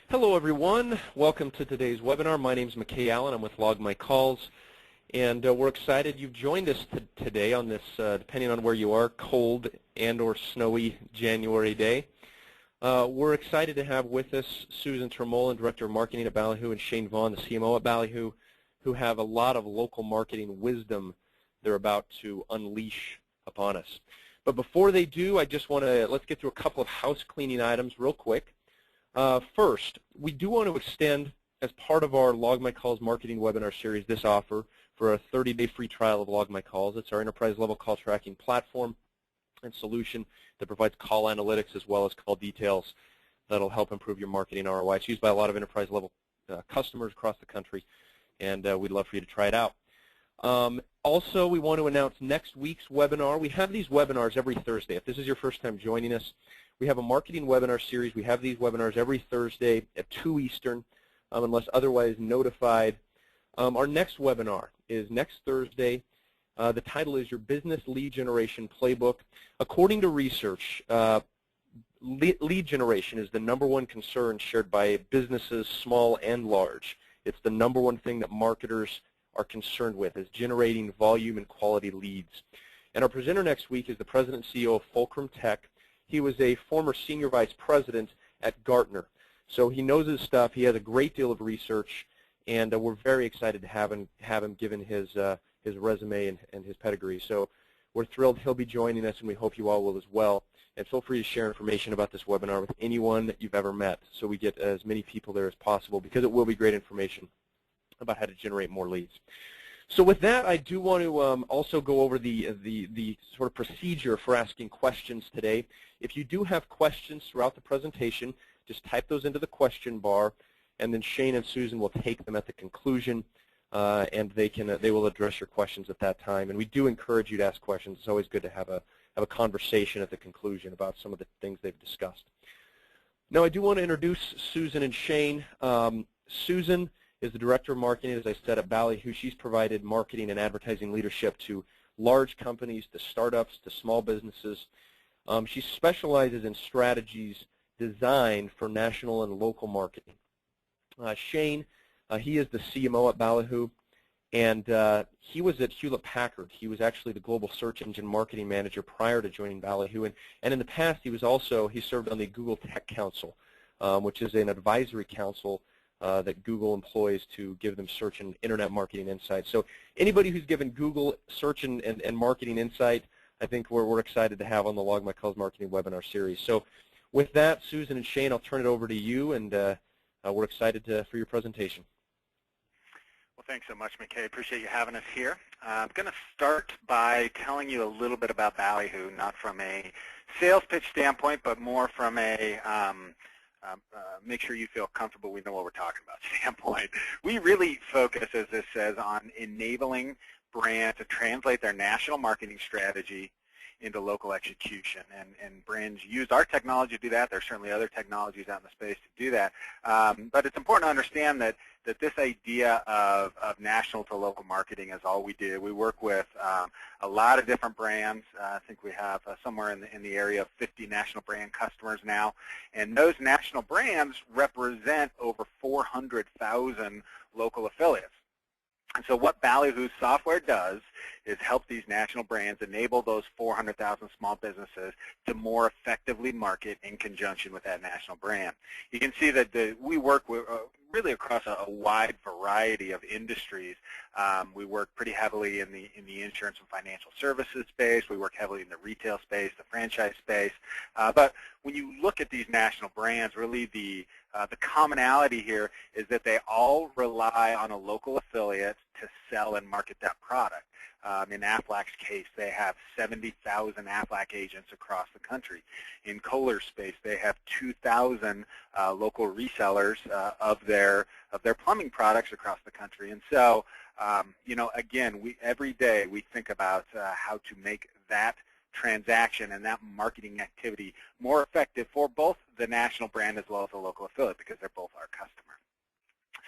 Hello everyone, welcome to today's webinar. My name is McKay Allen, I'm with Log My Calls, and we're excited you've joined us today on this, depending on where you are, cold and or snowy January day. We're excited to have with us Susan Termolen, Director of Marketing at Balihoo, and Shane Vaughn, the CMO at Balihoo, who have a lot of local marketing wisdom they're about to unleash upon us. But before they do, I just want to, let's get through a couple of house cleaning items real quick. First, we do want to extend, as part of our Log My Calls marketing webinar series, this offer for a 30-day free trial of Log My Calls. It's our enterprise-level call tracking platform and solution that provides call analytics as well as call details that will help improve your marketing ROI. It's used by a lot of enterprise-level customers across the country, and we'd love for you to try it out. Also, we want to announce next week's webinar. We have these webinars every Thursday. If this is your first time joining us, we have a marketing webinar series. We have these webinars every Thursday at 2 Eastern, unless otherwise notified. Our next webinar is next Thursday. The title is Your Business Lead Generation Playbook. According to research, lead generation is the #1 concern shared by businesses, small and large. It's the #1 thing that marketers are concerned with, is generating volume and quality leads. And our presenter next week is the President and CEO of Fulcrum Tech. He was a former Senior Vice President at Gartner. So he knows his stuff. He has a great deal of research, and we're very excited to have him given his resume and his pedigree. So we're thrilled he'll be joining us, and we hope you all will as well. And feel free to share information about this webinar with anyone that you've ever met so we get as many people there as possible, because it will be great information about how to generate more leads. So with that, I do want to also go over the sort of procedure for asking questions today. If you do have questions throughout the presentation, just type those into the question bar, and then Shane and Susan will take them at the conclusion, and they will address your questions at that time. And we do encourage you to ask questions. It's always good to have a conversation at the conclusion about some of the things they've discussed. Now, I do want to introduce Susan and Shane. Susan is the Director of Marketing, as I said, at Balihoo. She's provided marketing and advertising leadership to large companies, to startups, to small businesses. She specializes in strategies designed for national and local marketing. Shane, he is the CMO at Balihoo, and he was at Hewlett-Packard. He was actually the Global Search Engine Marketing Manager prior to joining Balihoo, and in the past he served on the Google Tech Council, which is an advisory council that Google employs to give them search and internet marketing insights. So anybody who's given Google search and marketing insight, I think we're excited to have on the Log My Calls marketing webinar series. So with that, Susan and Shane, I'll turn it over to you, and we're excited for your presentation. Well, thanks so much, McKay. Appreciate you having us here. I'm going to start by telling you a little bit about Balihoo, not from a sales pitch standpoint, but more from a make sure you feel comfortable we know what we're talking about standpoint. We really focus, as this says, on enabling brands to translate their national marketing strategy into local execution. And brands use our technology to do that. There are certainly other technologies out in the space to do that. But it's important to understand that this idea of national to local marketing is all we do. We work with a lot of different brands. I think we have somewhere in the area of 50 national brand customers now. And those national brands represent over 400,000 local affiliates. And so what Balihoo's software does is help these national brands enable those 400,000 small businesses to more effectively market in conjunction with that national brand. You can see that we work with, really across a wide variety of industries. We work pretty heavily in the insurance and financial services space. We work heavily in the retail space, the franchise space. But when you look at these national brands, really the commonality here is that they all rely on a local affiliate to sell and market that product. In Aflac's case, they have 70,000 Aflac agents across the country. In Kohler's space, they have 2,000 local resellers of their plumbing products across the country. And so, again, every day we think about how to make that transaction and that marketing activity more effective for both the national brand as well as the local affiliate, because they're both our customer.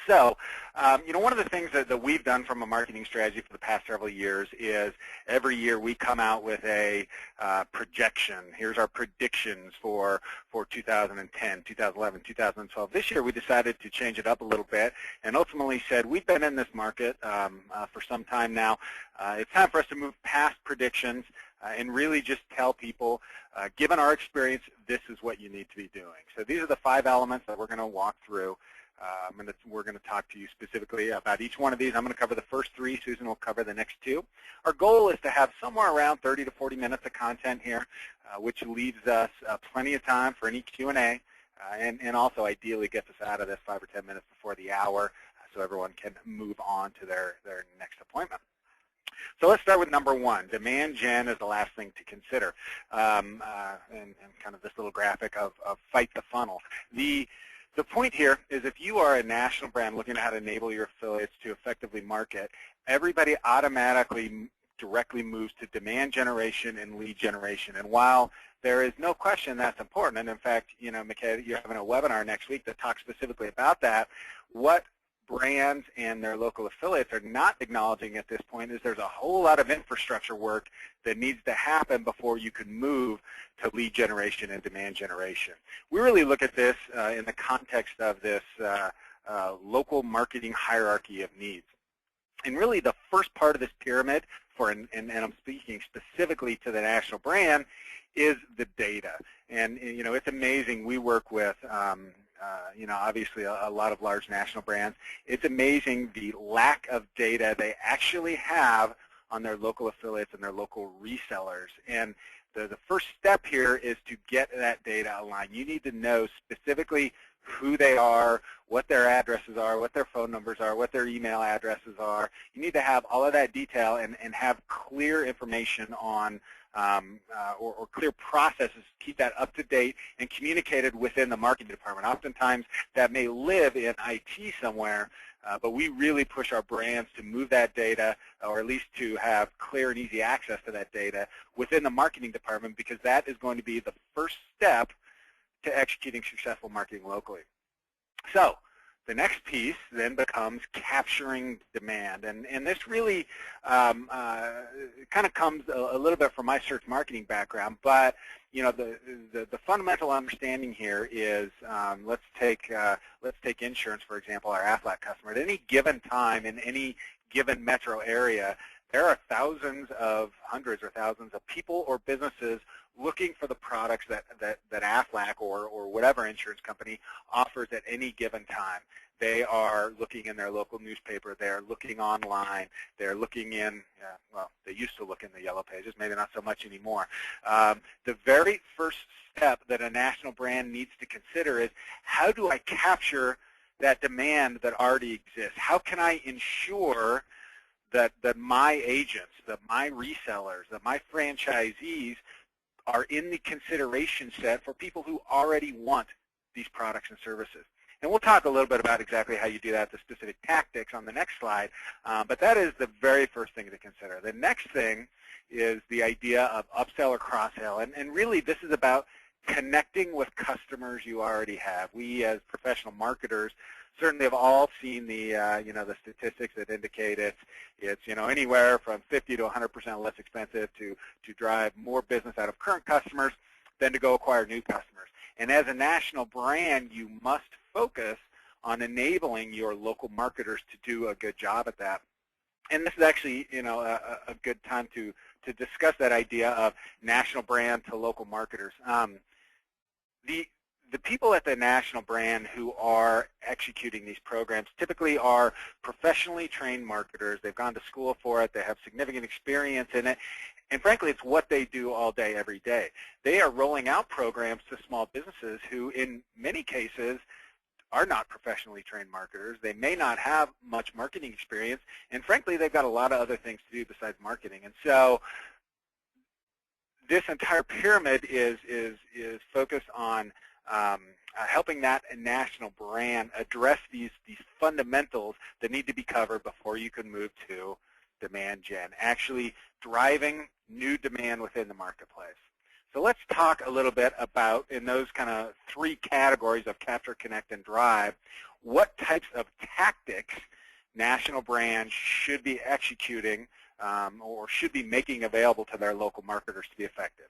So, one of the things that we've done from a marketing strategy for the past several years is every year we come out with a projection. Here's our predictions for 2010, 2011, 2012. This year we decided to change it up a little bit and ultimately said we've been in this market for some time now. It's time for us to move past predictions and really just tell people, given our experience, this is what you need to be doing. So these are the 5 elements that we're going to walk through. We're going to talk to you specifically about each one of these. I'm going to cover the first 3. Susan will cover the next 2. Our goal is to have somewhere around 30 to 40 minutes of content here, which leaves us plenty of time for any Q&A, and also ideally gets us out of this 5 or 10 minutes before the hour so everyone can move on to their next appointment. So let's start with number 1. Demand gen is the last thing to consider, and kind of this little graphic of fight the funnel. The point here is if you are a national brand looking at how to enable your affiliates to effectively market, everybody automatically directly moves to demand generation and lead generation. And while there is no question that's important, and in fact, McKay, you're having a webinar next week that talks specifically about that, what brands and their local affiliates are not acknowledging at this point is there's a whole lot of infrastructure work that needs to happen before you can move to lead generation and demand generation. We really look at this in the context of this local marketing hierarchy of needs. And really the first part of this pyramid, and I'm speaking specifically to the national brand, is the data. And it's amazing. We work with obviously a lot of large national brands. It's amazing the lack of data they actually have on their local affiliates and their local resellers. And the first step here is to get that data aligned. You need to know specifically who they are, what their addresses are, what their phone numbers are, what their email addresses are. You need to have all of that detail and have clear information on or clear processes to keep that up to date and communicated within the marketing department. Oftentimes that may live in IT somewhere, but we really push our brands to move that data, or at least to have clear and easy access to that data within the marketing department, because that is going to be the first step to executing successful marketing locally. So the next piece then becomes capturing demand, and this really kind of comes a little bit from my search marketing background, but the fundamental understanding here is let's take insurance, for example, our Aflac customer. At any given time in any given metro area, there are hundreds or thousands of people or businesses looking for the products that Aflac or whatever insurance company offers at any given time. They are looking in their local newspaper. They are looking online. They're looking in, well, they used to look in the yellow pages, maybe not so much anymore. The very first step that a national brand needs to consider is, how do I capture that demand that already exists? How can I ensure that my agents, that my resellers, that my franchisees are in the consideration set for people who already want these products and services? And we'll talk a little bit about exactly how you do that, the specific tactics on the next slide, but that is the very first thing to consider. The next thing is the idea of upsell or cross-sell, and really this is about connecting with customers you already have. We as professional marketers certainly have all seen the the statistics that indicate it's anywhere from 50 to 100% less expensive to drive more business out of current customers than to go acquire new customers. And as a national brand, you must focus on enabling your local marketers to do a good job at that. And this is actually a good time to discuss that idea of national brand to local marketers. The people at the national brand who are executing these programs typically are professionally trained marketers. They've gone to school for it. They have significant experience in it. And frankly, it's what they do all day, every day. They are rolling out programs to small businesses who, in many cases, are not professionally trained marketers. They may not have much marketing experience. And frankly, they've got a lot of other things to do besides marketing. And so this entire pyramid is focused on helping that national brand address these fundamentals that need to be covered before you can move to demand gen, actually driving new demand within the marketplace. So let's talk a little bit about, in those kind of three categories of capture, connect, and drive, what types of tactics national brands should be executing or should be making available to their local marketers to be effective.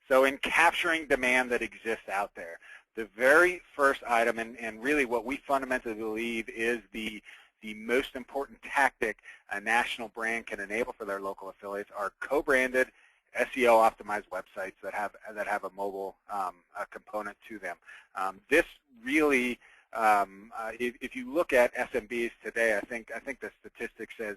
So in capturing demand that exists out there, the very first item, and really what we fundamentally believe is the most important tactic a national brand can enable for their local affiliates, are co-branded, SEO-optimized websites that have a mobile component to them. This really, if you look at SMBs today, I think the statistic says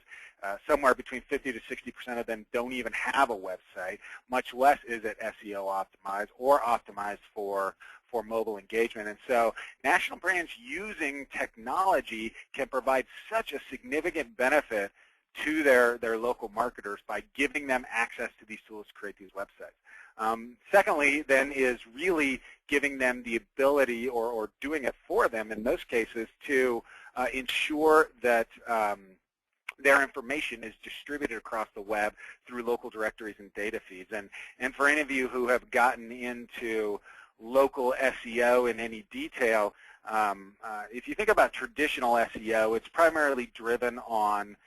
somewhere between 50 to 60% of them don't even have a website, much less is it SEO-optimized or optimized for mobile engagement. And so national brands using technology can provide such a significant benefit to their local marketers by giving them access to these tools to create these websites. Secondly, then, is really giving them the ability, or doing it for them in most cases, to ensure that their information is distributed across the web through local directories and data feeds. And for any of you who have gotten into local SEO in any detail, if you think about traditional SEO, it's primarily driven on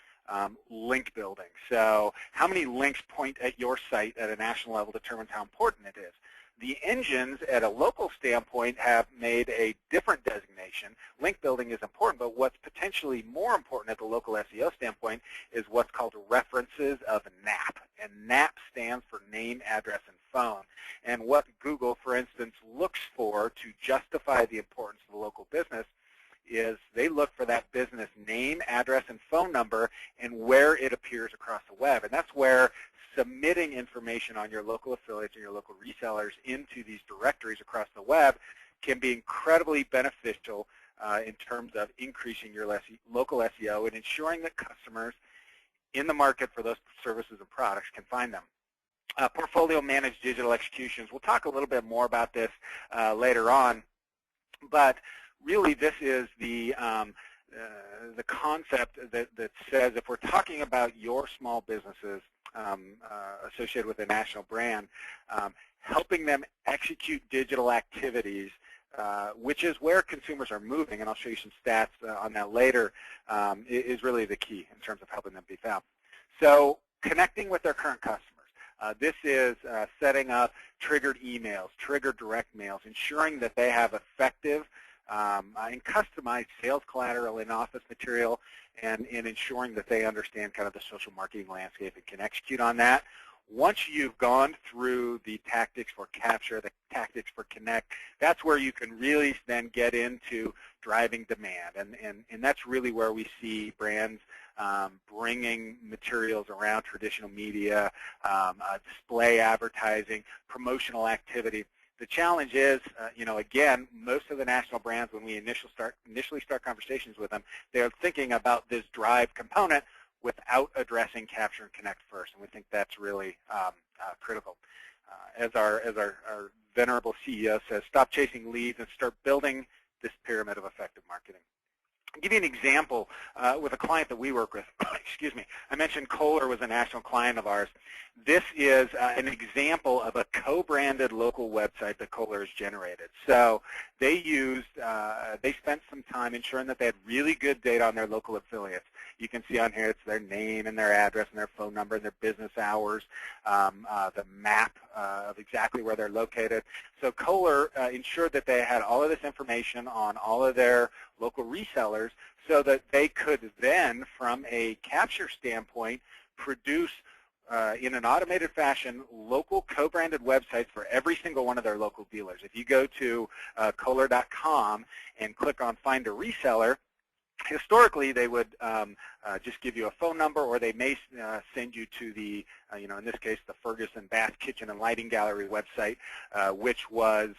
link building. So how many links point at your site at a national level determines how important it is. The engines at a local standpoint have made a different designation. Link building is important, but what's potentially more important at the local SEO standpoint is what's called references of NAP. And NAP stands for name, address, and phone. And what Google, for instance, looks for to justify the importance of the local business is they look for that business name, address, and phone number and where it appears across the web. And that's where submitting information on your local affiliates and your local resellers into these directories across the web can be incredibly beneficial in terms of increasing your local SEO and ensuring that customers in the market for those services and products can find them. Portfolio managed digital executions. We'll talk a little bit more about this later on, but really this is the concept that says if we're talking about your small businesses associated with a national brand, helping them execute digital activities, which is where consumers are moving, and I'll show you some stats on that later, is really the key in terms of helping them be found. So connecting with their current customers. This is setting up triggered emails, triggered direct mails, ensuring that they have effective and customized sales collateral and office material, and ensuring that they understand kind of the social marketing landscape and can execute on that. Once you've gone through the tactics for capture, the tactics for connect, that's where you can really then get into driving demand. And that's really where we see brands bringing materials around traditional media, display advertising, promotional activity. The challenge is, again, most of the national brands, when we initially start conversations with them, they're thinking about this drive component without addressing capture and connect first, and we think that's really critical. As our venerable CEO says, stop chasing leads and start building this pyramid of effective marketing. I'll give you an example with a client that we work with. Excuse me. I mentioned Kohler was a national client of ours. This is an example of a co-branded local website that Kohler has generated. So they spent some time ensuring that they had really good data on their local affiliates. You can see on here it's their name and their address and their phone number and their business hours, the map of exactly where they're located. So Kohler ensured that they had all of this information on all of their local resellers so that they could then, from a capture standpoint, produce in an automated fashion local co-branded websites for every single one of their local dealers. If you go to Kohler.com and click on Find a Reseller, historically they would just give you a phone number, or they may send you to the, in this case, the Ferguson Bath Kitchen and Lighting Gallery website, which was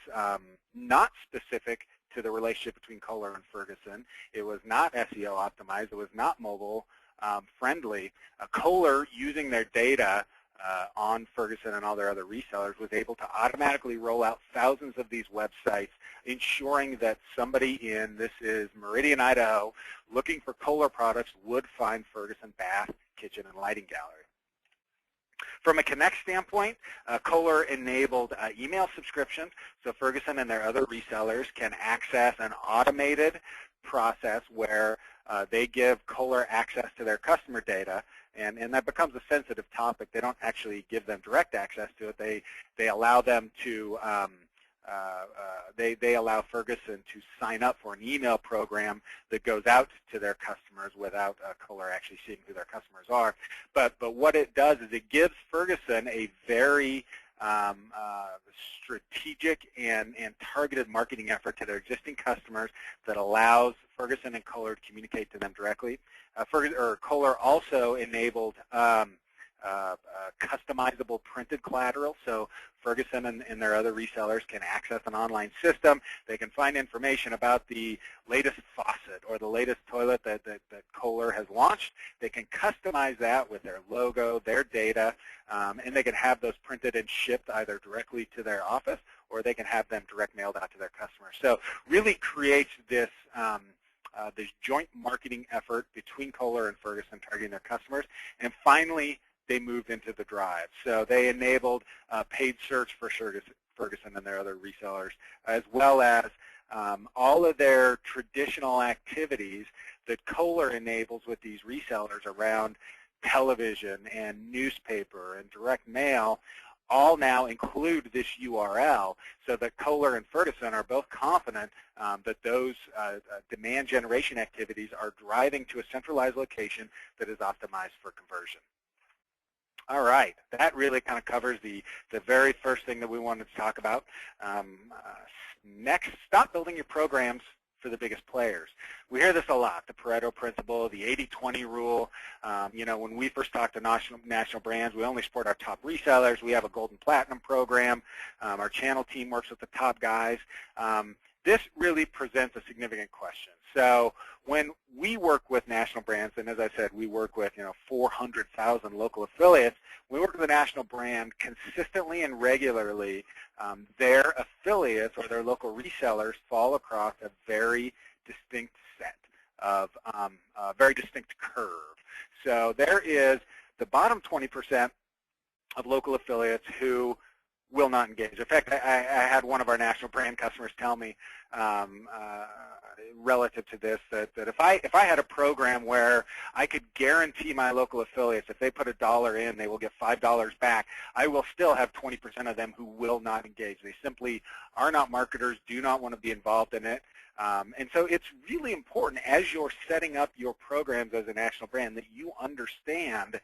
not specific to the relationship between Kohler and Ferguson. It was not SEO optimized. It was not mobile friendly. Kohler, using their data on Ferguson and all their other resellers, was able to automatically roll out thousands of these websites, ensuring that somebody in, this is Meridian, Idaho, looking for Kohler products would find Ferguson Bath Kitchen and Lighting Gallery. From a Connect standpoint, Kohler enabled email subscriptions, so Ferguson and their other resellers can access an automated process where they give Kohler access to their customer data, and that becomes a sensitive topic. They don't actually give them direct access to it. They allow them to they allow Ferguson to sign up for an email program that goes out to their customers without Kohler actually seeing who their customers are. But what it does is it gives Ferguson a very strategic and targeted marketing effort to their existing customers that allows Ferguson and Kohler to communicate to them directly. Kohler also enabled customizable printed collateral, so Ferguson and their other resellers can access an online system. They can find information about the latest faucet or the latest toilet that Kohler has launched. They can customize that with their logo, their data, and they can have those printed and shipped either directly to their office or they can have them direct mailed out to their customers. So really creates this this joint marketing effort between Kohler and Ferguson targeting their customers. And finally, they moved into the drive. So they enabled paid search for Ferguson and their other resellers, as well as all of their traditional activities that Kohler enables with these resellers around television and newspaper and direct mail all now include this URL, so that Kohler and Ferguson are both confident that those demand generation activities are driving to a centralized location that is optimized for conversion. All right, that really kind of covers the very first thing that we wanted to talk about. Next, stop building your programs for the biggest players. We hear this a lot, the Pareto principle, the 80-20 rule. You know, when we first talk to national brands, we only support our top resellers. We have a gold and platinum program. Our channel team works with the top guys. This really presents a significant question. So when we work with national brands, and as I said, we work with 400,000 local affiliates, we work with a national brand consistently and regularly. Their affiliates or their local resellers fall across a very distinct set of very distinct curve. So there is the bottom 20% of local affiliates who will not engage. In fact, I had one of our national brand customers tell me relative to this that if I had a program where I could guarantee my local affiliates if they put $1 in, they will get $5 back, I will still have 20% of them who will not engage. They simply are not marketers, do not want to be involved in it. And so it's really important as you're setting up your programs as a national brand that you understand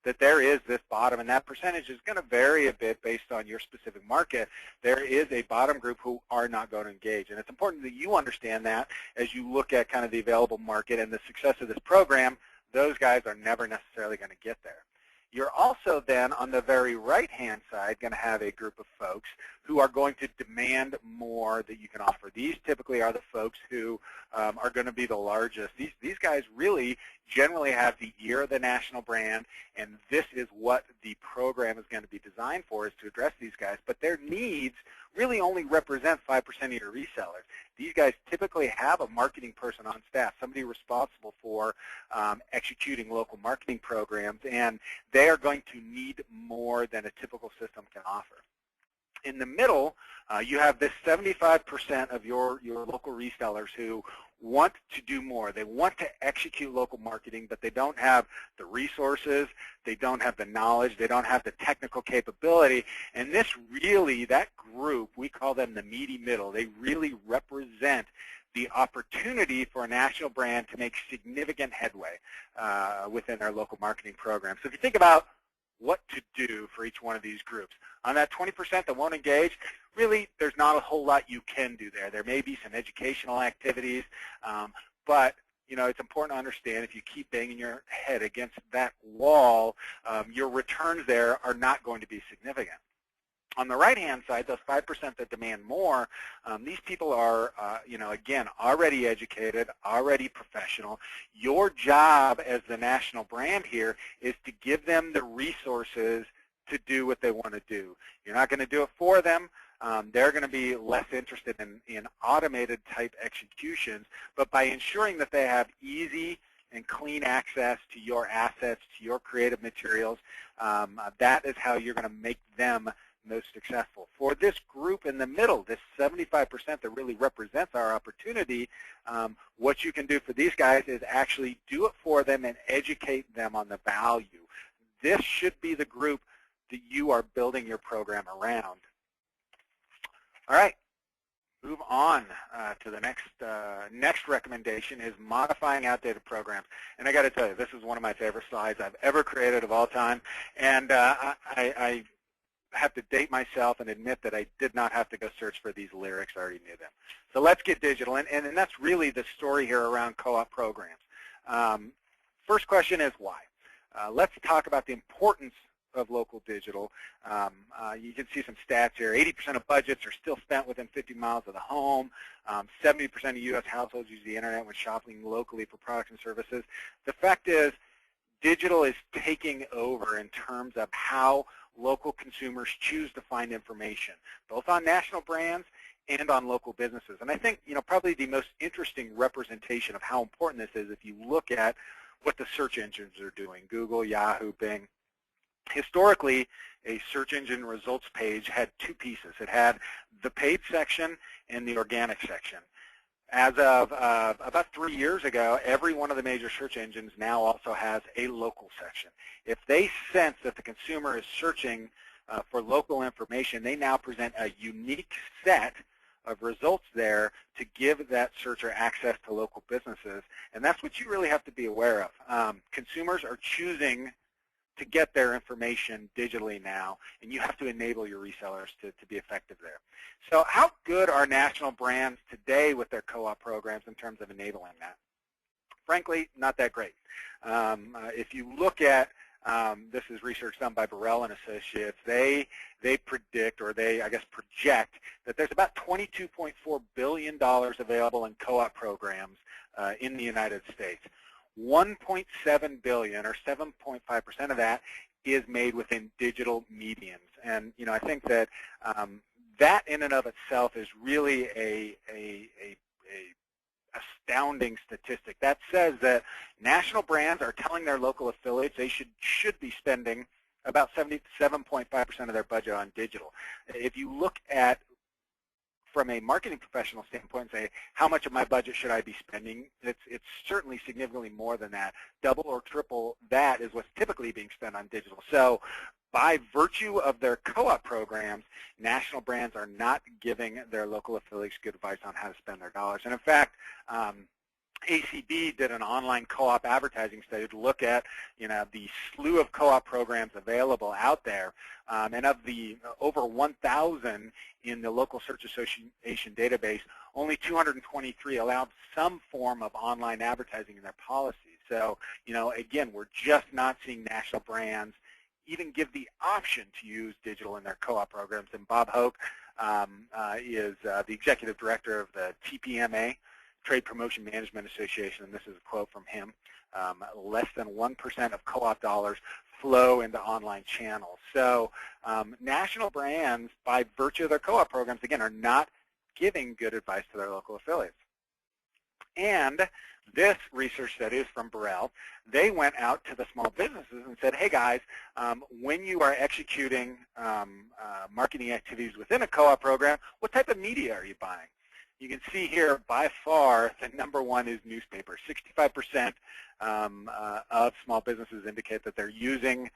that there is this bottom, and that percentage is going to vary a bit based on your specific market. There is a bottom group who are not going to engage, and it's important that you understand that as you look at kind of the available market and the success of this program. Those guys are never necessarily going to get there. You're also then on the very right-hand side going to have a group of folks who are going to demand more that you can offer. These typically are the folks who are going to be the largest. These guys really generally have the ear of the national brand, and this is what the program is going to be designed for, is to address these guys. But their needs really only represent 5% of your resellers. These guys typically have a marketing person on staff, somebody responsible for executing local marketing programs, and they are going to need more than a typical system can offer. In the middle, you have this 75% of your local resellers who want to do more. They want to execute local marketing, but they don't have the resources, they don't have the knowledge, they don't have the technical capability. And this really, that group, we call them the meaty middle. They really represent the opportunity for a national brand to make significant headway within their local marketing program. So if you think about what to do for each one of these groups, on that 20% that won't engage, really there's not a whole lot you can do there. There may be some educational activities, but it's important to understand if you keep banging your head against that wall, your returns there are not going to be significant. On the right-hand side, those 5% that demand more, these people are, again, already educated, already professional. Your job as the national brand here is to give them the resources to do what they want to do. You're not going to do it for them. They're going to be less interested in automated type executions, but by ensuring that they have easy, and clean access to your assets, to your creative materials, that is how you're going to make them most successful. For this group in the middle, this 75% that really represents our opportunity, what you can do for these guys is actually do it for them and educate them on the value. This should be the group that you are building your program around. All right, move on to the next recommendation is modifying outdated programs. And I got to tell you, this is one of my favorite slides I've ever created of all time. And I have to date myself and admit that I did not have to go search for these lyrics. I already knew them. So let's get digital. And that's really the story here around co-op programs. First question is why? Let's talk about the importance of local digital. You can see some stats here. 80% of budgets are still spent within 50 miles of the home. 70% of U.S. households use the internet when shopping locally for products and services. The fact is, digital is taking over in terms of how local consumers choose to find information, both on national brands and on local businesses. And I think, probably the most interesting representation of how important this is if you look at what the search engines are doing, Google, Yahoo, Bing. Historically, a search engine results page had two pieces. It had the paid section and the organic section. As of about 3 years ago, every one of the major search engines now also has a local section. If they sense that the consumer is searching for local information, they now present a unique set of results there to give that searcher access to local businesses. And that's what you really have to be aware of. Consumers are choosing to get their information digitally now, and you have to enable your resellers to be effective there. So how good are national brands today with their co-op programs in terms of enabling that? Frankly, not that great. If you look at, this is research done by Burrell and Associates, they predict, or they, I guess, project that there's about $22.4 billion available in co-op programs in the United States. 1.7 billion, or 7.5% of that, is made within digital mediums. And I think that that in and of itself is really a astounding statistic. That says that national brands are telling their local affiliates they should be spending about 77.5% of their budget on digital. If you look at from a marketing professional standpoint and say, how much of my budget should I be spending? It's certainly significantly more than that. Double or triple that is what's typically being spent on digital. So by virtue of their co-op programs, national brands are not giving their local affiliates good advice on how to spend their dollars. And in fact, ACB did an online co-op advertising study to look at, the slew of co-op programs available out there, and of the over 1,000 in the local search association database, only 223 allowed some form of online advertising in their policies. So, again, we're just not seeing national brands even give the option to use digital in their co-op programs. And Bob Hoke is the executive director of the TPMA, Trade Promotion Management Association, and this is a quote from him. Less than 1% of co-op dollars flow into online channels. So national brands, by virtue of their co-op programs, again, are not giving good advice to their local affiliates. And this research study is from Burrell. They went out to the small businesses and said, hey guys, when you are executing marketing activities within a co-op program, what type of media are you buying? You can see here, by far, the number one is newspaper. 65% of small businesses indicate that they're using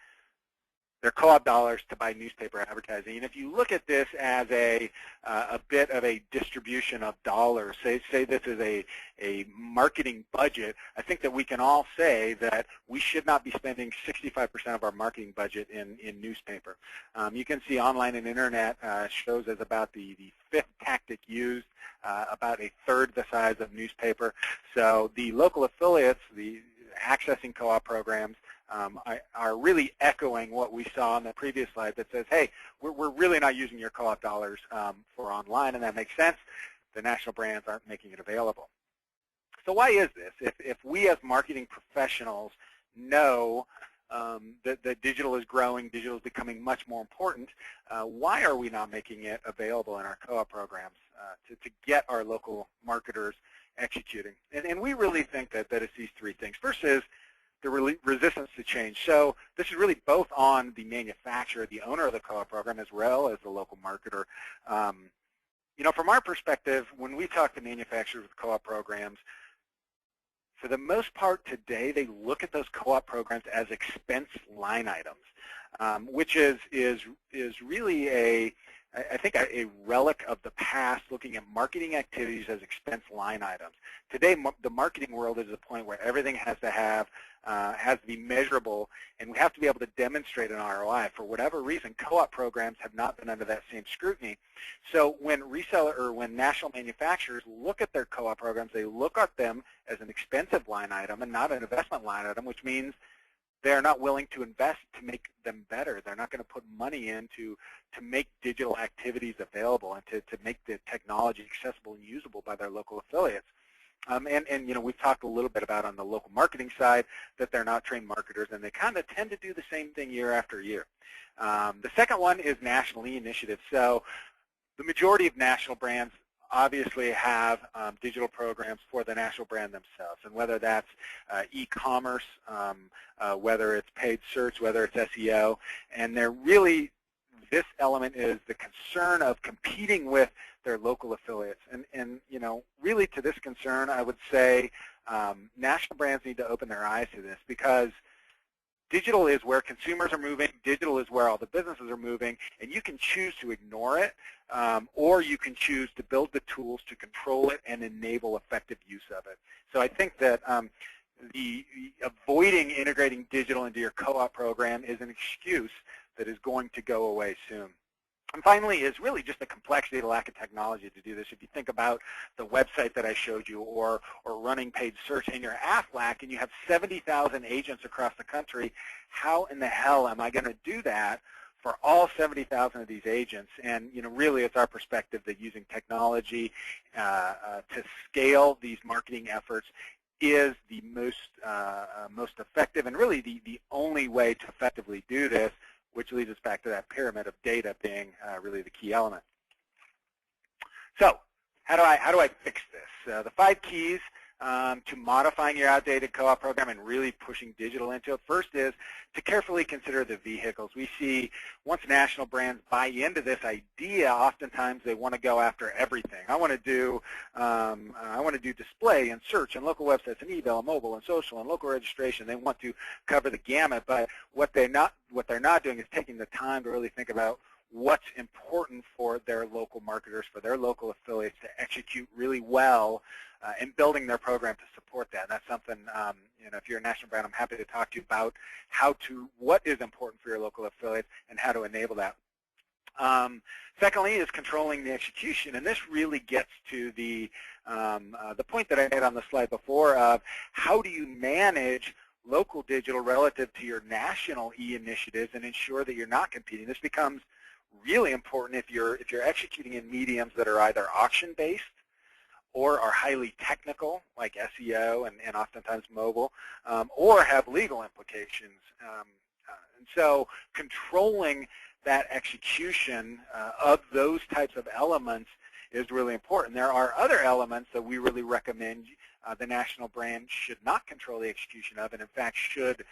their co-op dollars to buy newspaper advertising. And if you look at this as a bit of a distribution of dollars, say this is a marketing budget, I think that we can all say that we should not be spending 65% of our marketing budget in newspaper. You can see online and internet shows as about the fifth tactic used, about a third the size of newspaper. So the local affiliates, the accessing co-op programs, are really echoing what we saw on the previous slide that says, hey, we're really not using your co-op dollars for online, and that makes sense. The national brands aren't making it available. So why is this? If we as marketing professionals know that digital is growing, digital is becoming much more important, why are we not making it available in our co-op programs to get our local marketers executing. And we really think that it's these three things. First is the resistance to change. So this is really both on the manufacturer, the owner of the co-op program, as well as the local marketer. From our perspective, when we talk to manufacturers with co-op programs, for the most part today, they look at those co-op programs as expense line items, which is really I think a relic of the past, looking at marketing activities as expense line items. Today, the marketing world is at a point where everything has to be measurable, and we have to be able to demonstrate an ROI. For whatever reason, co-op programs have not been under that same scrutiny. So when national manufacturers look at their co-op programs, they look at them as an expensive line item and not an investment line item, which means they're not willing to invest to make them better. They're not going to put money in to make digital activities available and to make the technology accessible and usable by their local affiliates. And we've talked a little bit about on the local marketing side that they're not trained marketers, and they kind of tend to do the same thing year after year. The second one is national e-initiatives. So the majority of national brands obviously have digital programs for the national brand themselves, and whether that's e-commerce, whether it's paid search, whether it's SEO, and they're really, this element is the concern of competing with their local affiliates. And really to this concern, I would say national brands need to open their eyes to this, because digital is where consumers are moving, digital is where all the businesses are moving, and you can choose to ignore it, or you can choose to build the tools to control it and enable effective use of it. So I think that the avoiding integrating digital into your co-op program is an excuse that is going to go away soon. And finally is really just the complexity, the lack of technology to do this. If you think about the website that I showed you, or running paid search in your AFLAC, and you have 70,000 agents across the country, how in the hell am I going to do that for all 70,000 of these agents? And really it's our perspective that using technology to scale these marketing efforts is the most effective, and really the only way to effectively do this, which leads us back to that pyramid of data being really the key element. So how do I fix this? The 5 keys to modifying your outdated co-op program and really pushing digital into it. First is to carefully consider the vehicles. We see once national brands buy into this idea, oftentimes they want to go after everything. I want to do display and search and local websites and email and mobile and social and local registration. They want to cover the gamut, but what they're not doing is taking the time to really think about what's important for their local marketers, for their local affiliates to execute really well and building their program to support that. That's something, if you're a national brand, I'm happy to talk to you about what is important for your local affiliates and how to enable that. Secondly is controlling the execution, and this really gets to the point that I made on the slide before of how do you manage local digital relative to your national e-initiatives and ensure that you're not competing. This becomes really important if you're executing in mediums that are either auction-based or are highly technical, like SEO and oftentimes mobile, or have legal implications. And so controlling that execution of those types of elements is really important. There are other elements that we really recommend the national brand should not control the execution of, and in fact should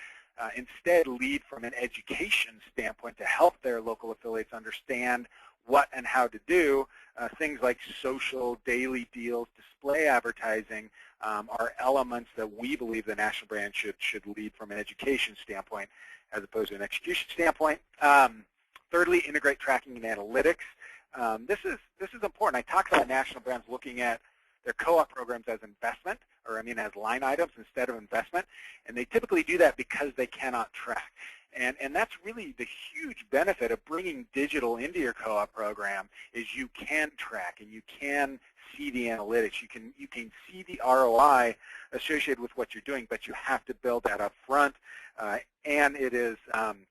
instead lead from an education standpoint to help their local affiliates understand what and how to do. Things like social, daily deals, display advertising are elements that we believe the national brand should lead from an education standpoint as opposed to an execution standpoint. Thirdly, integrate tracking and analytics. This is important. I talked about national brands looking at their co-op programs as investment, as line items instead of investment, and they typically do that because they cannot track. And that's really the huge benefit of bringing digital into your co-op program is you can track and you can see the analytics. You can see the ROI associated with what you're doing, but you have to build that up front. And it is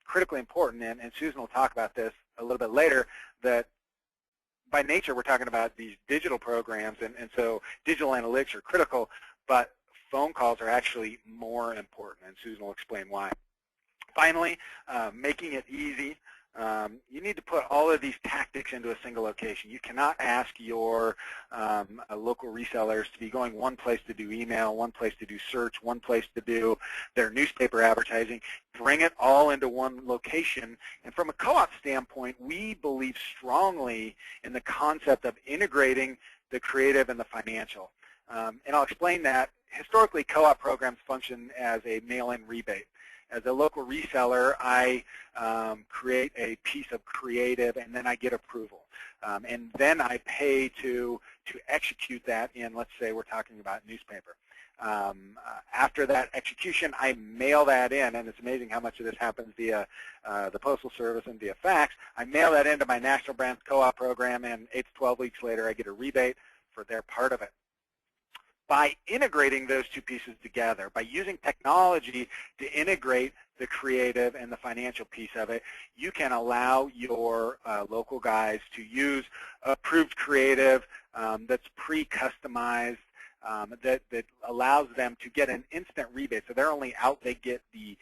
critically important, and Susan will talk about this a little bit later, that by nature we're talking about these digital programs, and so digital analytics are critical, but phone calls are actually more important, and Susan will explain why. Finally, making it easy. You need to put all of these tactics into a single location. You cannot ask your local resellers to be going one place to do email, one place to do search, one place to do their newspaper advertising. Bring it all into one location. And from a co-op standpoint, we believe strongly in the concept of integrating the creative and the financial. And I'll explain that. Historically, co-op programs function as a mail-in rebate. As a local reseller, I create a piece of creative, and then I get approval. And then I pay to execute that in, let's say we're talking about newspaper. After that execution, I mail that in, and it's amazing how much of this happens via the Postal Service and via fax. I mail that into my National Brands Co-op program, and 8 to 12 weeks later, I get a rebate for their part of it. By integrating those two pieces together, by using technology to integrate the creative and the financial piece of it, you can allow your local guys to use approved creative that's pre-customized, that allows them to get an instant rebate. So they're only out, they get the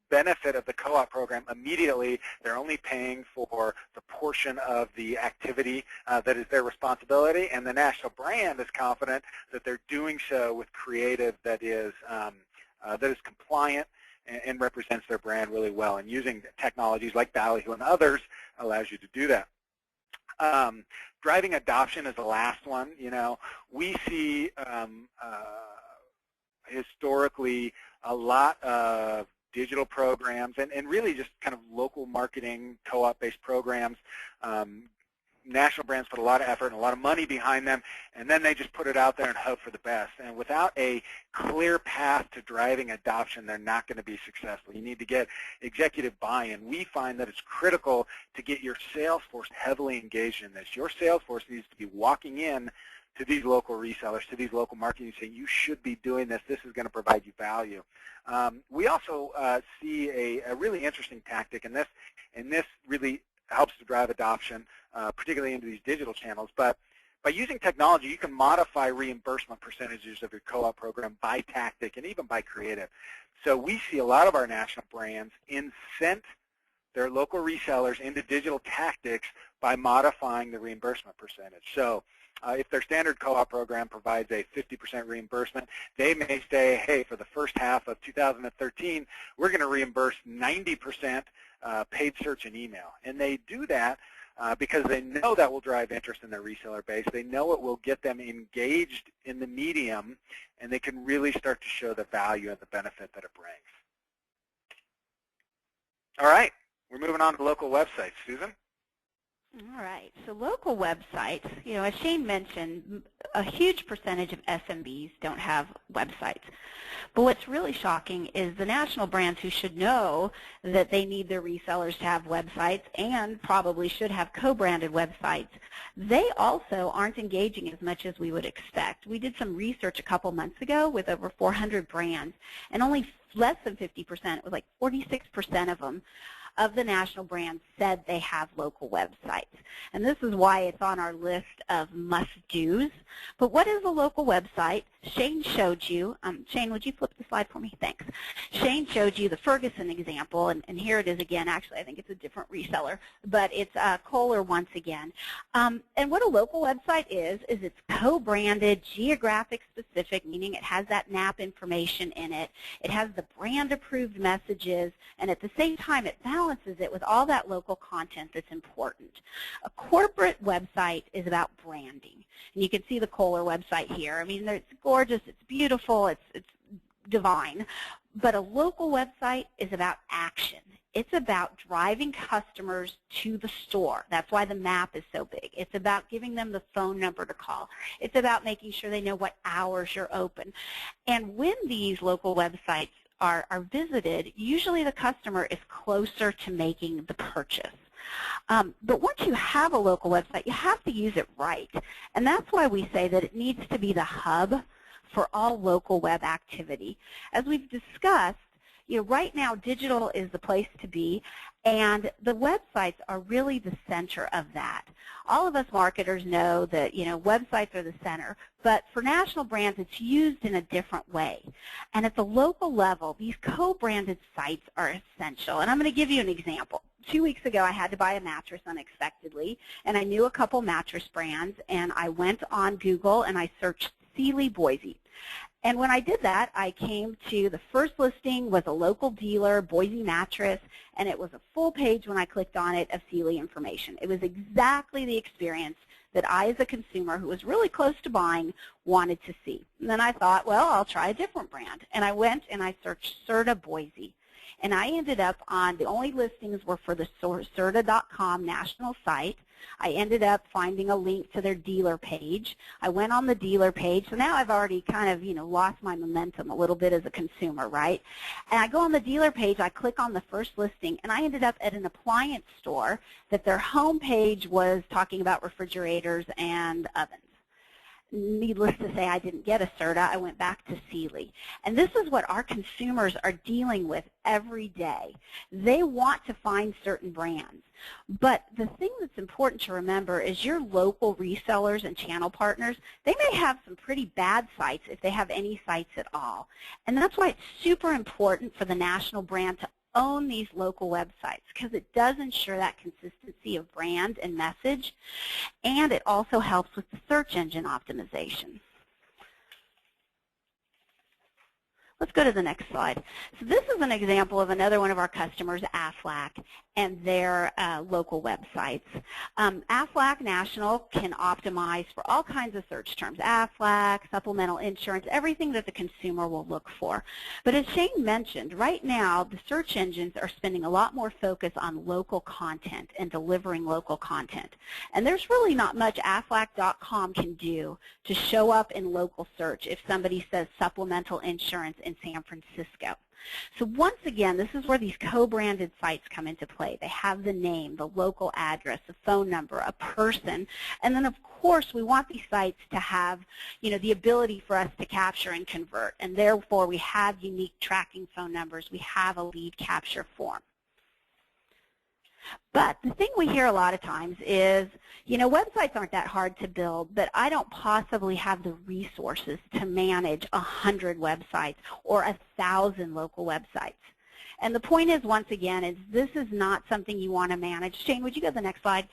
benefit of the co-op program immediately. They're only paying for the portion of the activity that is their responsibility, and the national brand is confident that they're doing so with creative that is compliant and represents their brand really well. And using technologies like Balihoo and others allows you to do that. Driving adoption is the last one. You know, we see historically a lot of digital programs and really just kind of local marketing co-op-based programs. National brands put a lot of effort and a lot of money behind them, and then they just put it out there and hope for the best. And without a clear path to driving adoption, they're not going to be successful. You need to get executive buy-in. We find that it's critical to get your sales force heavily engaged in this. Your sales force needs to be walking in to these local resellers, to these local marketing, saying you should be doing this. This is going to provide you value. We also see a really interesting tactic, and this really helps to drive adoption, particularly into these digital channels. But by using technology, you can modify reimbursement percentages of your co-op program by tactic and even by creative. So we see a lot of our national brands incent their local resellers into digital tactics by modifying the reimbursement percentage. So if their standard co-op program provides a 50% reimbursement, they may say, hey, for the first half of 2013, we're going to reimburse 90% paid search and email. And they do that because they know that will drive interest in their reseller base. They know it will get them engaged in the medium, and they can really start to show the value and the benefit that it brings. All right, we're moving on to local websites. Susan? All right, so local websites, you know, as Shane mentioned, a huge percentage of SMBs don't have websites. But what's really shocking is the national brands who should know that they need their resellers to have websites and probably should have co-branded websites, they also aren't engaging as much as we would expect. We did some research a couple months ago with over 400 brands, and only less than 50%, it was like 46% of them, of the national brands said they have local websites. And this is why it's on our list of must-dos. But what is a local website? Shane showed you. Shane, would you flip the slide for me? Thanks. Shane showed you the Ferguson example, and here it is again. Actually, I think it's a different reseller, but it's Kohler once again. And what a local website is it's co-branded, geographic specific, meaning it has that NAP information in it. It has the brand-approved messages, and at the same time, it balances it with all that local content that's important. A corporate website is about branding. And you can see the Kohler website here. I mean, it's gorgeous, it's beautiful, it's divine. But a local website is about action. It's about driving customers to the store. That's why the map is so big. It's about giving them the phone number to call. It's about making sure they know what hours you're open. And when these local websites are visited, usually the customer is closer to making the purchase. But once you have a local website, you have to use it right. And that's why we say that it needs to be the hub for all local web activity. As we've discussed, you know, right now digital is the place to be, and the websites are really the center of that. All of us marketers know that, you know, websites are the center, but for national brands it's used in a different way. And at the local level, these co-branded sites are essential. And I'm going to give you an example. 2 weeks ago I had to buy a mattress unexpectedly, and I knew a couple mattress brands, and I went on Google and I searched Sealy Boise. And when I did that, I came to the first listing was a local dealer, Boise Mattress, and it was a full page when I clicked on it of Sealy information. It was exactly the experience that I, as a consumer who was really close to buying, wanted to see. And then I thought, well, I'll try a different brand. And I went and I searched Serta Boise. And I ended up on, the only listings were for the Serta.com national site. I ended up finding a link to their dealer page. I went on the dealer page, so now I've already kind of, lost my momentum a little bit as a consumer, right? And I go on the dealer page, I click on the first listing, and I ended up at an appliance store that their home page was talking about refrigerators and ovens. Needless to say, I didn't get a Serta. I went back to Sealy. And this is what our consumers are dealing with every day. They want to find certain brands. But the thing that's important to remember is your local resellers and channel partners, they may have some pretty bad sites if they have any sites at all. And that's why it's super important for the national brand to own these local websites, because it does ensure that consistency of brand and message, and it also helps with the search engine optimization. Let's go to the next slide. So this is an example of another one of our customers, Aflac, and their local websites. Aflac National can optimize for all kinds of search terms, Aflac, supplemental insurance, everything that the consumer will look for. But as Shane mentioned, right now the search engines are spending a lot more focus on local content and delivering local content. And there's really not much Aflac.com can do to show up in local search if somebody says supplemental insurance in San Francisco. So once again, this is where these co-branded sites come into play. They have the name, the local address, a phone number, a person, and then of course we want these sites to have, the ability for us to capture and convert, and therefore we have unique tracking phone numbers, we have a lead capture form. But the thing we hear a lot of times is, websites aren't that hard to build, but I don't possibly have the resources to manage 100 websites or 1,000 local websites. And the point is, once again, is this is not something you want to manage. Shane, would you go to the next slide?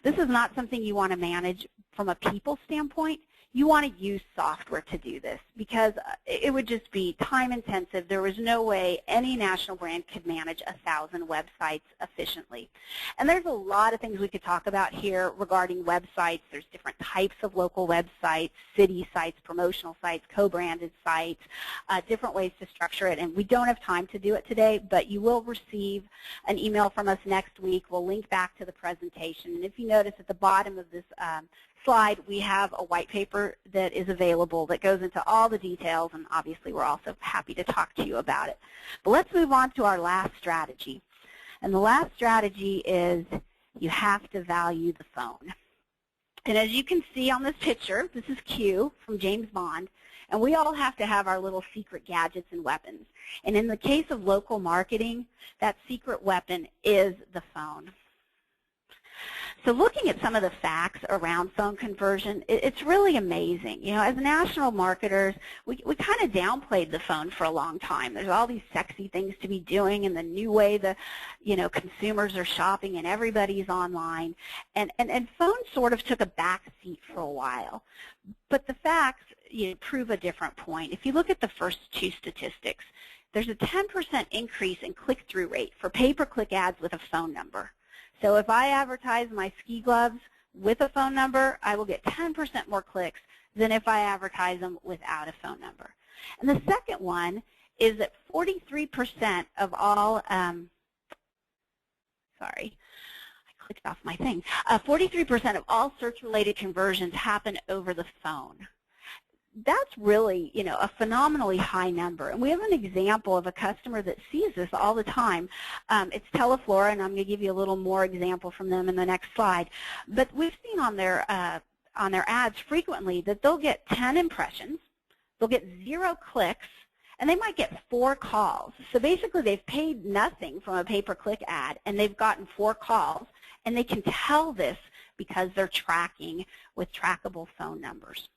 This is not something you want to manage from a people standpoint. You want to use software to do this because it would just be time intensive. There was no way any national brand could manage 1,000 websites efficiently. And there's a lot of things we could talk about here regarding websites. There's different types of local websites, city sites, promotional sites, co-branded sites, different ways to structure it. And we don't have time to do it today, but you will receive an email from us next week. We'll link back to the presentation. And if you notice at the bottom of this slide, we have a white paper that is available that goes into all the details, and obviously we're also happy to talk to you about it. But let's move on to our last strategy. And the last strategy is you have to value the phone. And as you can see on this picture, this is Q from James Bond, and we all have to have our little secret gadgets and weapons. And in the case of local marketing, that secret weapon is the phone. So looking at some of the facts around phone conversion, it's really amazing. As national marketers, we kind of downplayed the phone for a long time. There's all these sexy things to be doing and the new way the consumers are shopping and everybody's online. And phones sort of took a back seat for a while. But the facts prove a different point. If you look at the first two statistics, there's a 10% increase in click-through rate for pay-per-click ads with a phone number. So if I advertise my ski gloves with a phone number, I will get 10% more clicks than if I advertise them without a phone number. And the second one is that 43% of all, sorry, I clicked off my thing. 43% of all search-related conversions happen over the phone. That's really, a phenomenally high number. And we have an example of a customer that sees this all the time. It's Teleflora, and I'm going to give you a little more example from them in the next slide. But we've seen on their ads frequently that they'll get 10 impressions, they'll get 0 clicks, and they might get 4 calls. So basically they've paid nothing from a pay-per-click ad, and they've gotten 4 calls, and they can tell this because they're tracking with trackable phone numbers.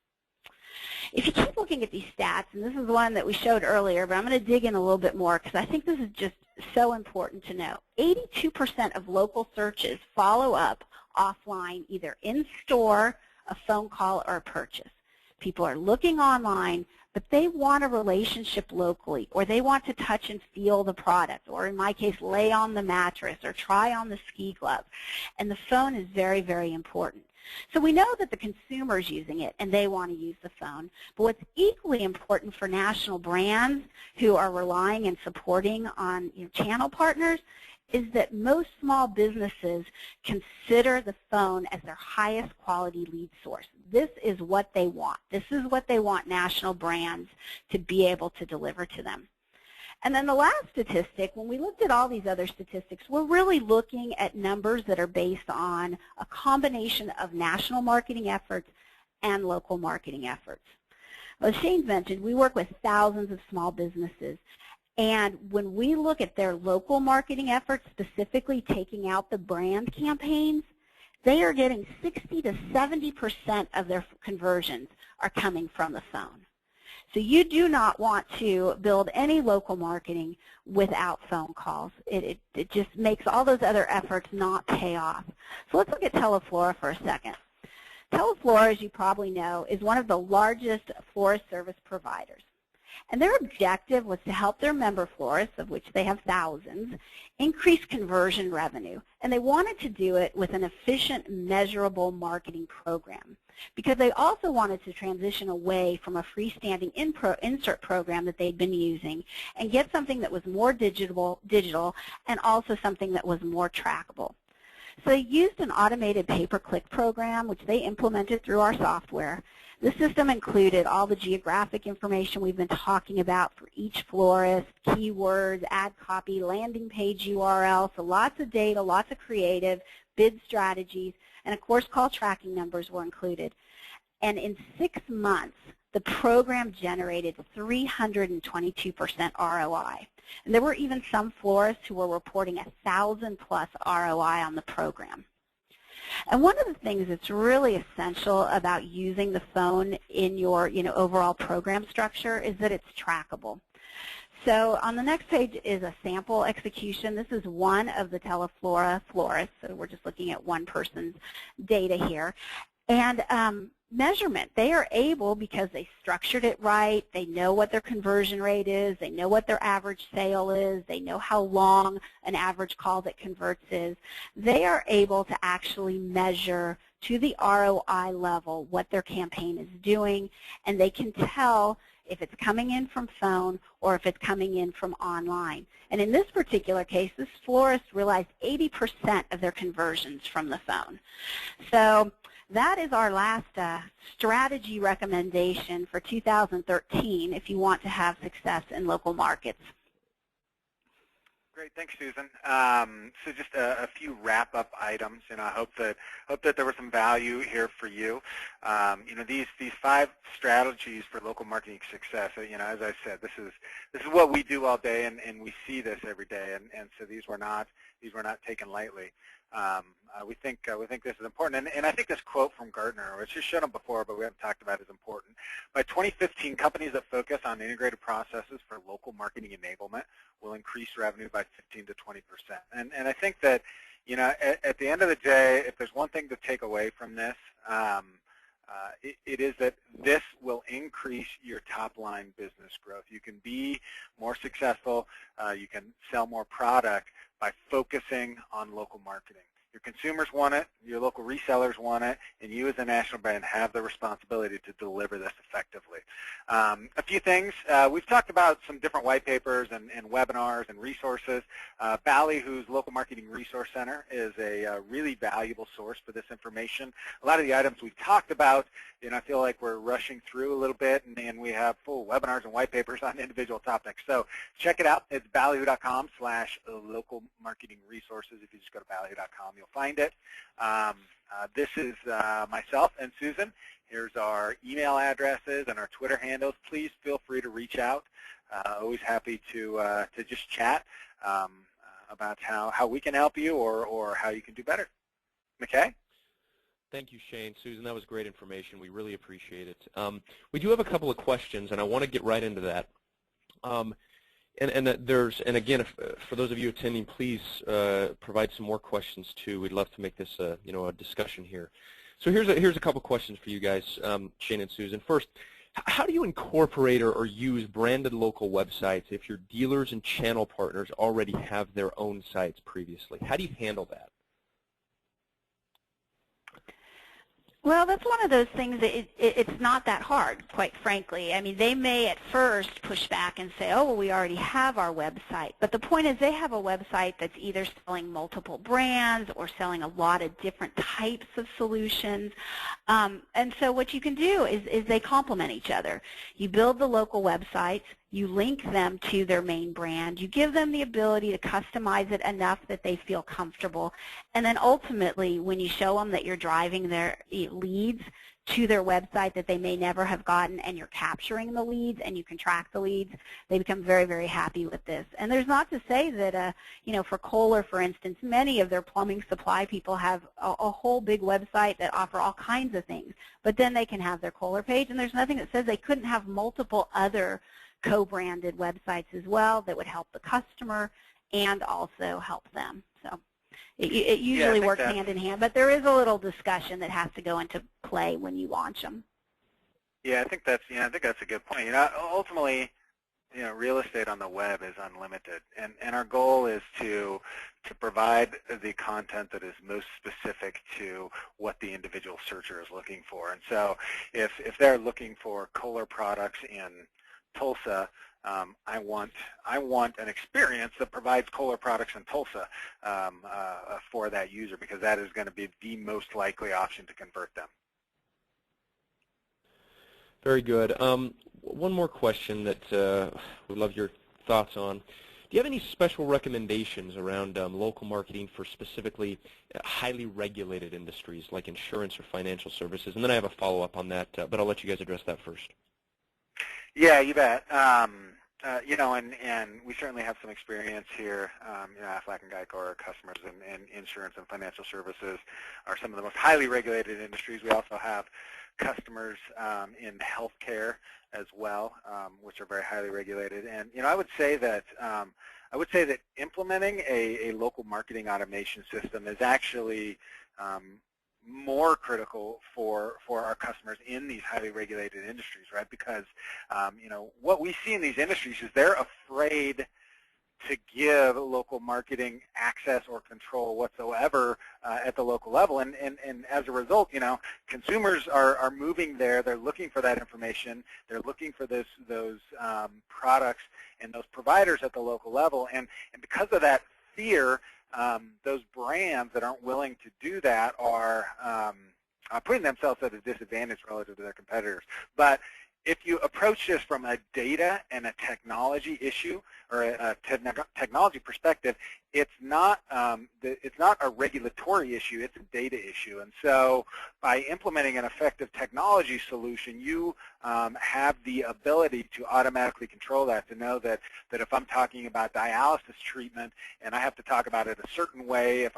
If you keep looking at these stats, and this is one that we showed earlier, but I'm going to dig in a little bit more because I think this is just so important to know. 82% of local searches follow up offline, either in store, a phone call, or a purchase. People are looking online, but they want a relationship locally, or they want to touch and feel the product, or in my case, lay on the mattress or try on the ski glove. And the phone is very, very important. So we know that the consumer is using it and they want to use the phone. But what's equally important for national brands who are relying and supporting on channel partners is that most small businesses consider the phone as their highest quality lead source. This is what they want. This is what they want national brands to be able to deliver to them. And then the last statistic, when we looked at all these other statistics, we're really looking at numbers that are based on a combination of national marketing efforts and local marketing efforts. As Shane mentioned, we work with thousands of small businesses. And when we look at their local marketing efforts, specifically taking out the brand campaigns, they are getting 60 to 70% of their conversions are coming from the phone. So you do not want to build any local marketing without phone calls. It just makes all those other efforts not pay off. So let's look at Teleflora for a second. Teleflora, as you probably know, is one of the largest florist service providers. And their objective was to help their member florists, of which they have thousands, increase conversion revenue. And they wanted to do it with an efficient, measurable marketing program, because they also wanted to transition away from a freestanding insert program that they'd been using and get something that was more digital and also something that was more trackable. So they used an automated pay-per-click program, which they implemented through our software. The system included all the geographic information we've been talking about for each florist, keywords, ad copy, landing page URL, so lots of data, lots of creative, bid strategies, and of course call tracking numbers were included. And in 6 months, the program generated 322% ROI. And there were even some florists who were reporting 1,000+ ROI on the program. And one of the things that's really essential about using the phone in your overall program structure is that it's trackable. So on the next page is a sample execution. This is one of the Teleflora florists, so we're just looking at one person's data here. And measurement, they are able, because they structured it right, they know what their conversion rate is, they know what their average sale is, they know how long an average call that converts is, they are able to actually measure to the ROI level what their campaign is doing, and they can tell if it's coming in from phone or if it's coming in from online. And in this particular case, this florist realized 80% of their conversions from the phone. So that is our last strategy recommendation for 2013 if you want to have success in local markets. Great, thanks, Susan. So just a few wrap-up items, and I hope that there was some value here for you. These 5 strategies for local marketing success. As I said, this is what we do all day, and we see this every day, and so these were not taken lightly. We think this is important, and I think this quote from Gartner, which just showed them before, but we haven't talked about, is important. By 2015, companies that focus on integrated processes for local marketing enablement will increase revenue by 15 to 20%. And I think that at the end of the day, if there's one thing to take away from this, it is that this will increase your top-line business growth. You can be more successful. You can sell more product by focusing on local marketing. Your consumers want it, your local resellers want it, and you as a national brand have the responsibility to deliver this effectively. A few things. We've talked about some different white papers and webinars and resources. Balihoo's Local Marketing Resource Center is a really valuable source for this information. A lot of the items we've talked about, I feel like we're rushing through a little bit, and we have full webinars and white papers on individual topics. So check it out. It's balihoo.com/local marketing resources. If you just go to balihoo.com, you'll find it. This is myself and Susan. Here's our email addresses and our Twitter handles. Please feel free to reach out. Always happy to just chat about how we can help you or how you can do better. McKay? Thank you, Shane. Susan, that was great information. We really appreciate it. We do have a couple of questions, and I want to get right into that. And again, for those of you attending, please provide some more questions too. We'd love to make this a discussion here. So here's a couple questions for you guys, Shane and Susan. First, how do you incorporate or use branded local websites if your dealers and channel partners already have their own sites previously? How do you handle that? Well, that's one of those things that it's not that hard, quite frankly. I mean, they may at first push back and say, oh, well, we already have our website. But the point is they have a website that's either selling multiple brands or selling a lot of different types of solutions. And so what you can do is they complement each other. You build the local websites. You link them to their main brand. You give them the ability to customize it enough that they feel comfortable. And then ultimately, when you show them that you're driving their leads to their website that they may never have gotten, and you're capturing the leads and you can track the leads, they become very, very happy with this. And there's not to say that, for Kohler, for instance, many of their plumbing supply people have a whole big website that offer all kinds of things. But then they can have their Kohler page, and there's nothing that says they couldn't have multiple other co-branded websites as well that would help the customer and also help them. So it usually works hand in hand, but there is a little discussion that has to go into play when you launch them. Yeah, I think that's a good point. Ultimately, real estate on the web is unlimited, and our goal is to provide the content that is most specific to what the individual searcher is looking for. And so if they're looking for Kohler products in Tulsa, I want an experience that provides Kohler products in Tulsa for that user, because that is going to be the most likely option to convert them. Very good. One more question that we'd love your thoughts on. Do you have any special recommendations around local marketing for specifically highly regulated industries like insurance or financial services? And then I have a follow-up on that, but I'll let you guys address that first. Yeah, you bet. And we certainly have some experience here. Aflac and Geico are customers, and insurance and financial services are some of the most highly regulated industries. We also have customers in healthcare as well, which are very highly regulated. And I would say that implementing a local marketing automation system is actually more critical for our customers in these highly regulated industries, right? Because what we see in these industries is they're afraid to give local marketing access or control whatsoever at the local level, and as a result, consumers are moving there. They're looking for that information. They're looking for those products and those providers at the local level, and because of that fear, those brands that aren't willing to do that are putting themselves at a disadvantage relative to their competitors. But if you approach this from a data and a technology issue or a technology perspective, it's not a regulatory issue, it's a data issue. And so by implementing an effective technology solution, you have the ability to automatically control that, to know that if I'm talking about dialysis treatment and I have to talk about it a certain way, if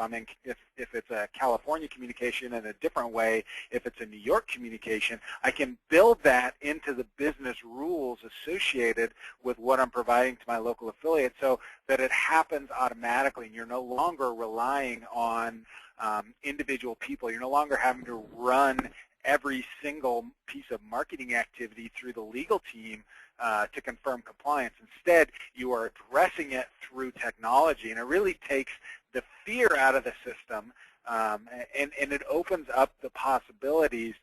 it's a California communication, and a different way if it's a New York communication, I can build that into the business rules associated with what I'm providing to my local affiliate, so that it happens automatically, and you're no longer relying on individual people. You're no longer having to run every single piece of marketing activity through the legal team to confirm compliance. Instead, you are addressing it through technology, and it really takes the fear out of the system, and it opens up the possibilities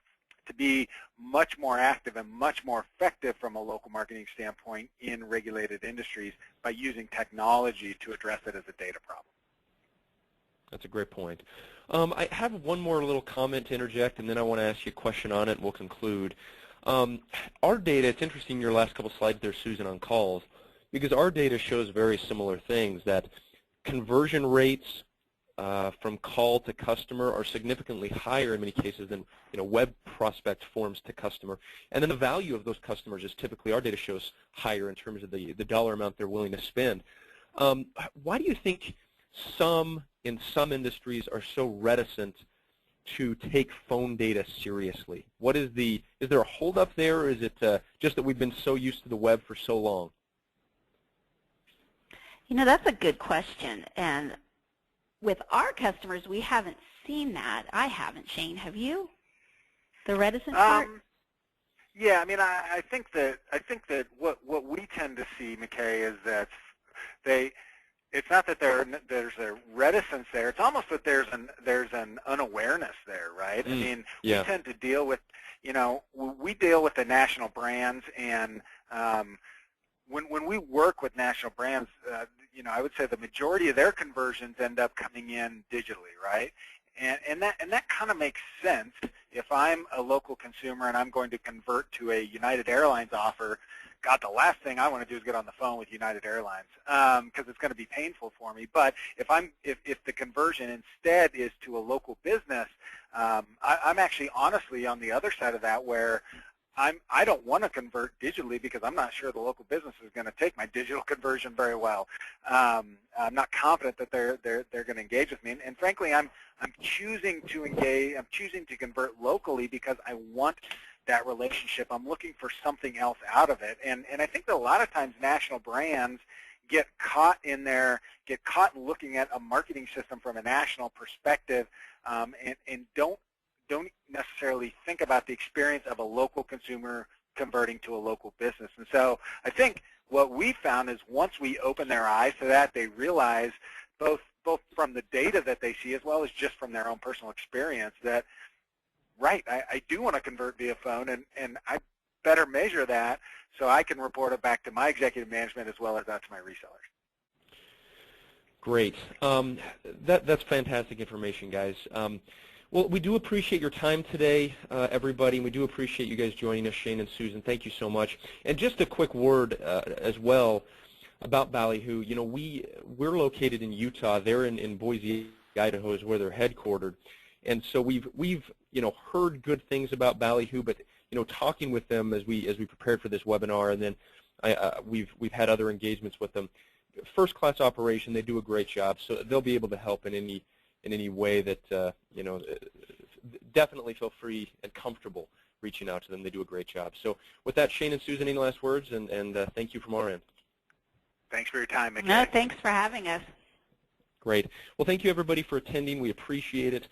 to be much more active and much more effective from a local marketing standpoint in regulated industries by using technology to address it as a data problem. That's a great point. I have one more little comment to interject, and then I want to ask you a question on it, and we'll conclude. Our data, it's interesting your last couple slides there, Susan, on calls, because our data shows very similar things, that conversion rates from call to customer are significantly higher in many cases than web prospect forms to customer. And then the value of those customers is typically, our data shows, higher in terms of the dollar amount they're willing to spend. Why do you think in some industries are so reticent to take phone data seriously? What is there a holdup there, or is it just that we've been so used to the web for so long? You know, that's a good question. And with our customers, we haven't seen that. I haven't, Shane. Have you? The reticent part? Yeah, I mean, I think that what we tend to see, McKay, is that it's not that there's a reticence there. It's almost that there's an unawareness there, right? I mean, yeah. we tend to deal with, we deal with the national brands, and when we work with national brands, I would say the majority of their conversions end up coming in digitally, right? And that kind of makes sense. If I'm a local consumer and I'm going to convert to a United Airlines offer, God, the last thing I want to do is get on the phone with United Airlines because it's going to be painful for me. But if the conversion instead is to a local business, I'm actually honestly on the other side of that, where I don't want to convert digitally because I'm not sure the local business is going to take my digital conversion very well. I'm not confident that they're going to engage with me, and frankly, I'm choosing to engage. I'm choosing to convert locally because I want that relationship. I'm looking for something else out of it, and I think that a lot of times national brands get caught in looking at a marketing system from a national perspective, and don't necessarily think about the experience of a local consumer converting to a local business. And so I think what we found is once we open their eyes to that, they realize both from the data that they see as well as just from their own personal experience that, right, I do want to convert via phone, and I better measure that so I can report it back to my executive management as well as out to my resellers. Great. That's fantastic information, guys. Well, we do appreciate your time today, everybody, and we do appreciate you guys joining us, Shane and Susan. Thank you so much. And just a quick word as well about Balihoo. We're located in Utah. They're in Boise, Idaho, is where they're headquartered. And so we've heard good things about Balihoo, but talking with them as we prepared for this webinar, and then we've had other engagements with them. First class operation. They do a great job, so they'll be able to help in any way that, definitely feel free and comfortable reaching out to them. They do a great job. So with that, Shane and Susan, any last words? And thank you from our end. Thanks for your time, McKay. No, thanks for having us. Great. Well, thank you, everybody, for attending. We appreciate it.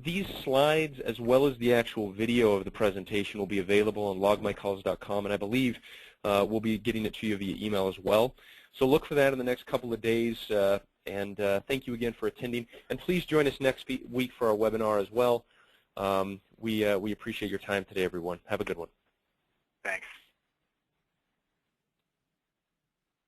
These slides, as well as the actual video of the presentation, will be available on logmycalls.com, and I believe we'll be getting it to you via email as well. So look for that in the next couple of days. And thank you again for attending. And please join us next week for our webinar as well. We appreciate your time today, everyone. Have a good one. Thanks.